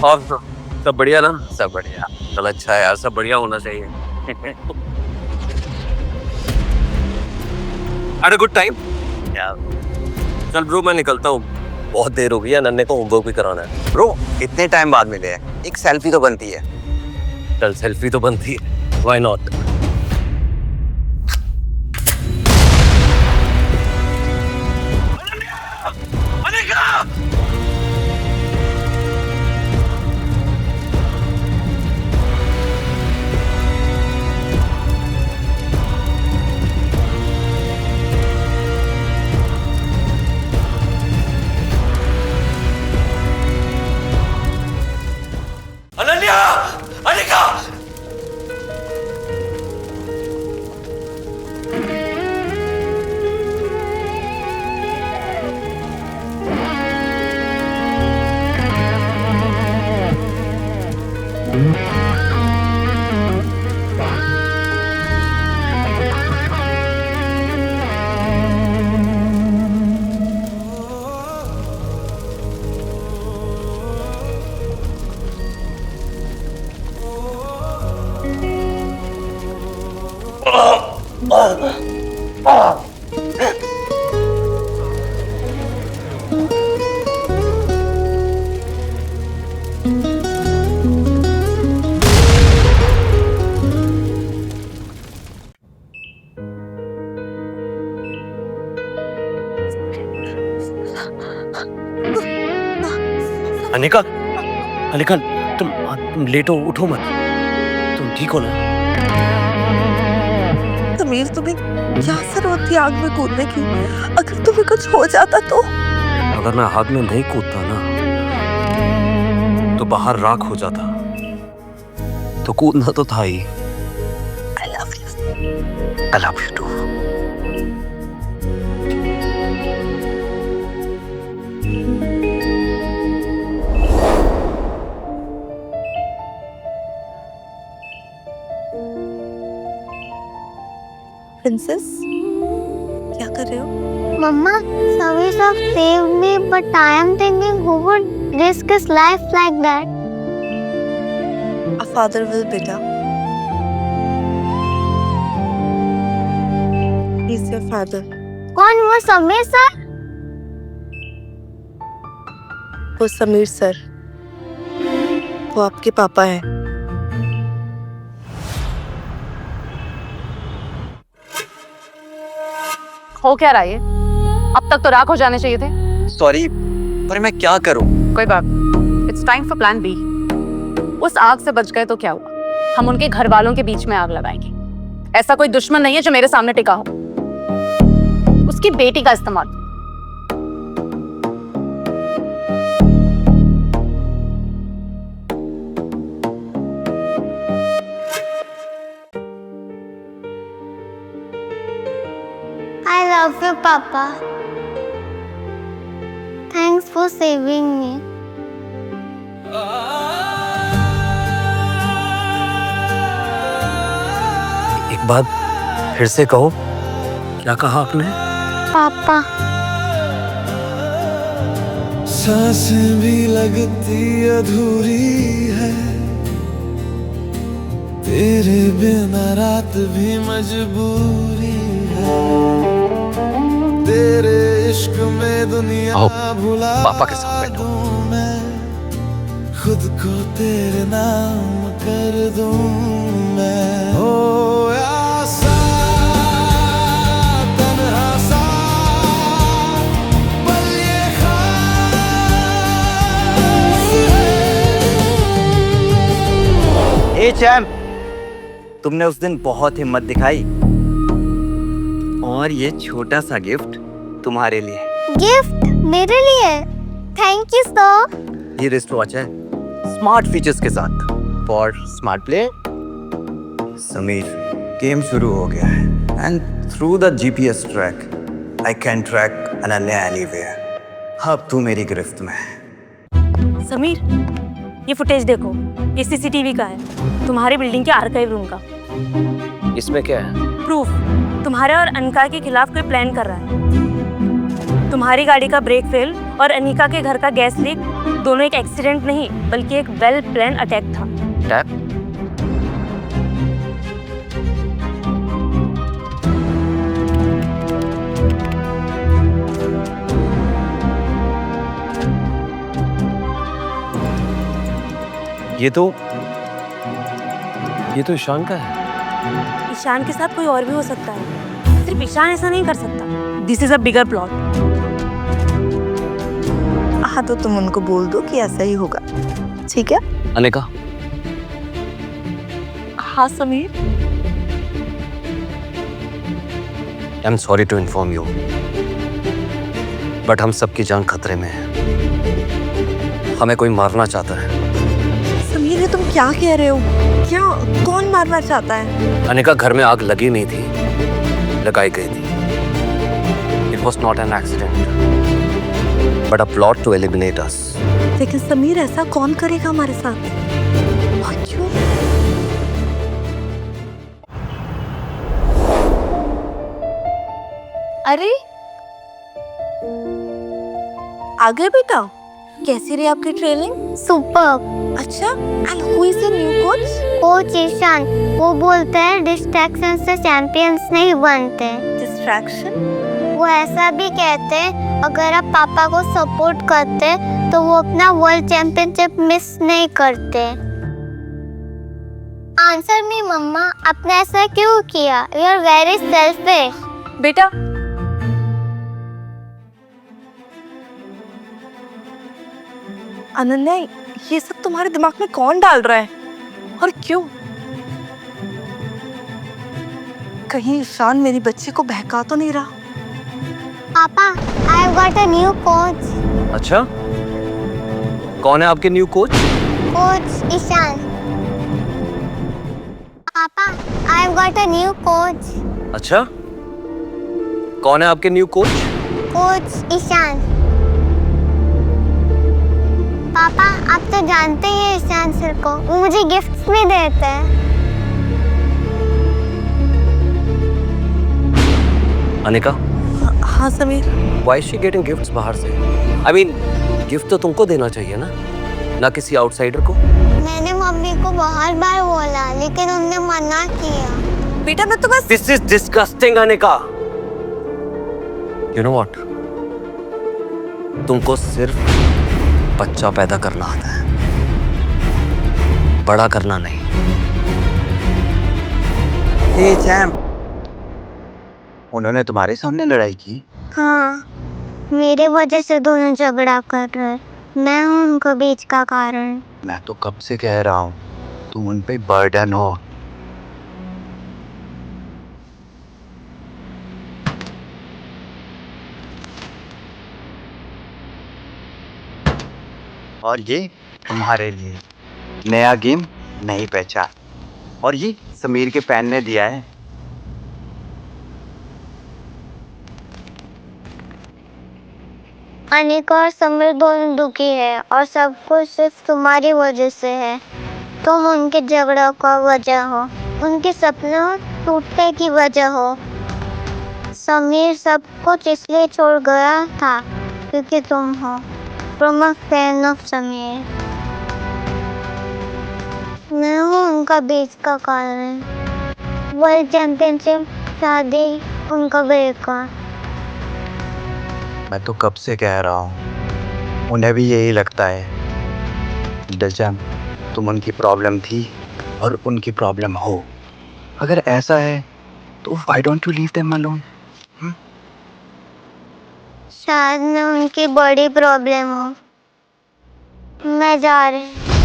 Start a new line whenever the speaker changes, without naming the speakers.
और सब बढ़िया ना? सब बढ़िया। चल अच्छा है यार, सब बढ़िया होना चाहिए। Had a good time? यार चल ब्रो, मैं निकलता हूँ, बहुत देर हो गई है, नन्हे को होमवर्क भी कराना है।
ब्रो इतने टाइम बाद मिले हैं, एक सेल्फी तो बनती है।
चल सेल्फी तो बनती है, व्हाई नॉट। अनन्या! अनिका! अनिका, अनिका, तुम लेटो, उठो मत। तुम ठीक हो ना?
समीर, तुम्हें क्या जरूरत थी आग में कूदने की? अगर तुम्हें कुछ हो जाता तो?
अगर मैं आग में नहीं कूदता ना, तो बाहर राख हो जाता। तो कूदना तो था ही।
I love you.
I love you too.
Princess, क्या कर रहे हो?
Mama, Sameer have saved me, but I am thinking who would risk his life like that?
A father will, बेटा. He's your father.
कौन वो समीर सर?
वो Sameer sir, वो आपके पापा हैं।
हो क्या रहा है? अब तक तो राख हो जाने चाहिए थे।
सॉरी, पर मैं क्या करूं?
कोई बात, it's time for plan B. उस आग से बच गए तो क्या हुआ? हम उनके घर वालों के बीच में आग लगाएंगे। ऐसा कोई दुश्मन नहीं है जो मेरे सामने टिका हो। उसकी बेटी का इस्तेमाल।
I love you, Papa. Thanks for saving me.
एक बात फिर से कहो, क्या कहा आपने?
पापा।
सांसें भी लगती अधूरी है, तेरे बिना रात भी मजबूरी है, तेरे इश्क में दुनिया भुला
पापा के साथ बैठो।
दूं मैं, खुद को तेरे नाम कर दूं मैं। हो आसा, तन्हा सा, पल ये खास है।
ए चैम्प, तुमने उस दिन बहुत हिम्मत दिखाई, और ये छोटा सा गिफ्ट तुम्हारे लिए।
गिफ्ट मेरे लिए? Thank you sir.
ये रिस्ट वॉच है, स्मार्ट फीचर्स के साथ, for smart play. Sameer, game शुरू हो गया है, and through the GPS track I can track Ananya anywhere. अब तू मेरी गिरफ्त में है।
समीर, ये फुटेज देखो, ये सीसीटीवी का है, तुम्हारी बिल्डिंग के आर्काइव रूम का।
इसमें क्या है?
प्रूफ, तुम्हारे और अनिका के खिलाफ कोई प्लान कर रहा है। तुम्हारी गाड़ी का ब्रेक फेल और अनिका के घर का गैस लीक दोनों एक एक्सीडेंट नहीं बल्कि एक वेल प्लान अटैक था।
टैप
ये तो ईशान का है।
ईशान के साथ कोई और भी हो सकता है, सिर्फ ईशान ऐसा नहीं कर सकता। This is a bigger plot.
हाँ तो तुम उनको बोल दो कि ऐसा ही होगा, ठीक है?
अनिका,
हाँ Sameer.
I am sorry to inform you, but हम सबकी जान खतरे में है। हमें कोई मारना चाहता है।
समीर ये तुम क्या कह रहे हो? क्या कौन मारना चाहता है?
अनिका, घर में आग लगी नहीं थी, लगाई गई थी। It was not an accident but a plot to eliminate us.
लेकिन समीर ऐसा कौन करेगा हमारे साथ? और क्यों?
अरे आ गए बेटा, कैसी रही आपकी ट्रेनिंग?
सुपर।
अच्छा, and who is the new coach?
Coach Ishan, वो बोलते हैं डिस्ट्रैक्शन से चैंपियंस नहीं बनते।
डिस्ट्रैक्शन?
वो ऐसा भी कहते हैं अगर आप पापा को सपोर्ट करते तो वो अपना वर्ल्ड चैंपियनशिप मिस नहीं करते। आंसर मी मम्मा, आपने ऐसा क्यों किया? You are very selfish.
बेटा,
अनन्या, ये सब तुम्हारे दिमाग में कौन डाल रहा है और क्यों? कहीं ईशान मेरी बच्ची को बहका तो नहीं रहा?
पापा, I have got a new coach.
अच्छा, कौन है आपके न्यू कोच?
कोच ईशान। पापा, I have got a new coach.
अच्छा, कौन है आपके न्यू कोच?
कोच ईशान। पापा, आप तो जानते ही हैं ईशान सर को, वो मुझे गिफ्ट्स भी देते हैं।
अनिका,
हाँ Sameer.
Why is she getting gifts बाहर से? आई मीन, गिफ्ट तो तुमको देना चाहिए ना किसी आउटसाइडर को।
मैंने मम्मी को बहुत बार बोला लेकिन उन्होंने मना किया।
बेटा मैं तो बस
this is disgusting Anika. You know what, तुमको सिर्फ बच्चा पैदा करना आता है, बड़ा करना नहीं।
हे चैम्प, उन्होंने तुम्हारे सामने लड़ाई की?
हाँ, मेरे वजह से दोनों झगड़ा कर रहे हैं। मैं हूँ उनको बीच का कारण।
मैं तो कब से कह रहा हूँ तुम उन पे बर्डन हो। और ये तुम्हारे लिए नया गेम, नई पहचान। और ये समीर के फैन ने दिया है।
अनिका और समीर दोनों दुखी है और सब कुछ सिर्फ तुम्हारी वजह से है। तुम उनके झगड़ों का वजह हो, उनके सपनों टूटने की वजह हो। समीर सब कुछ इसलिए छोड़ गया था क्योंकि तुम हो। From a fan of Sameer. मैं हूँ उनका बीच का कारण। वर्ल्ड चैंपियनशिप, शादी, उनका बेकार।
मैं तो कब से कह रहा हूँ, उन्हें भी यही लगता है। डजन, तुम उनकी प्रॉब्लम थी और उनकी प्रॉब्लम हो। अगर ऐसा है तो why don't you leave them alone?
शायद मैं उनकी बड़ी प्रॉब्लम हूँ। मैं जा रही हूँ।